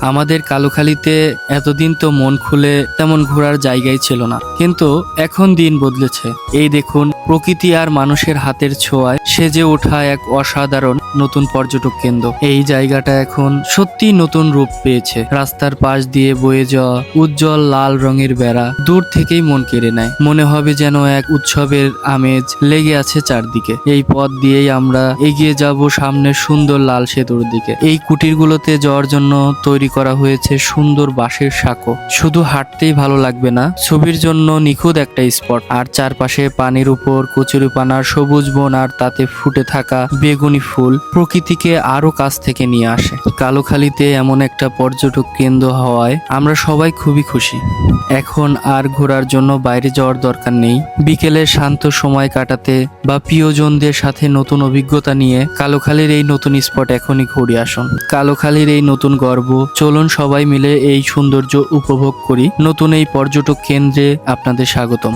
আমাদের কালুখালীতে এতদিন তো মন খুলে তেমন ঘোরার জায়গাই ছিল না, কিন্তু এখন দিন বদলেছে। এই দেখুন, প্রকৃতি আর মানুষের হাতের ছোঁয়ায় সেজে ওঠা এক অসাধারণ নতুন পর্যটক কেন্দ্র। এই জায়গাটা এখন সত্যি নতুন রূপ পেয়েছে। রাস্তার পাশ দিয়ে বয়ে যাওয়া উজ্জ্বল লাল রঙের বেড়া দূর থেকেই মন কেড়ে নেয়। মনে হবে যেন এক উৎসবের আমেজ লেগে আছে চারদিকে। এই পথ দিয়েই আমরা এগিয়ে যাব সামনের সুন্দর লাল সেতুর দিকে। এই কুটিরগুলোতে যাওয়ার জন্য তৈরি করা হয়েছে সুন্দর বাঁশের সাঁকো। শুধু হাঁটতেই ভালো লাগবে না, ছবির জন্য নিখুঁত একটা স্পট। আর চারপাশে পানির উপর কচুরিপানার সবুজ বন আর তাতে ফুটে থাকা বেগুনি ফুল প্রকৃতিকে আরো কাছ থেকে নিয়ে আসে। কালুখালীতে এমন একটা পর্যটক কেন্দ্র হওয়ায় আমরা সবাই খুবই খুশি। এখন আর ঘোরার জন্য বাইরে যাওয়ার দরকার নেই। বিকেলের শান্ত সময় কাটাতে বা প্রিয়জনদের সাথে নতুন অভিজ্ঞতা নিয়ে কালুখালীর এই নতুন স্পট এখনই ঘুরে আসুন। কালুখালীর এই নতুন গর্ব, চলুন সবাই মিলে এই সৌন্দর্য উপভোগ করি। নতুন এই পর্যটক কেন্দ্রে আপনাদের স্বাগতম।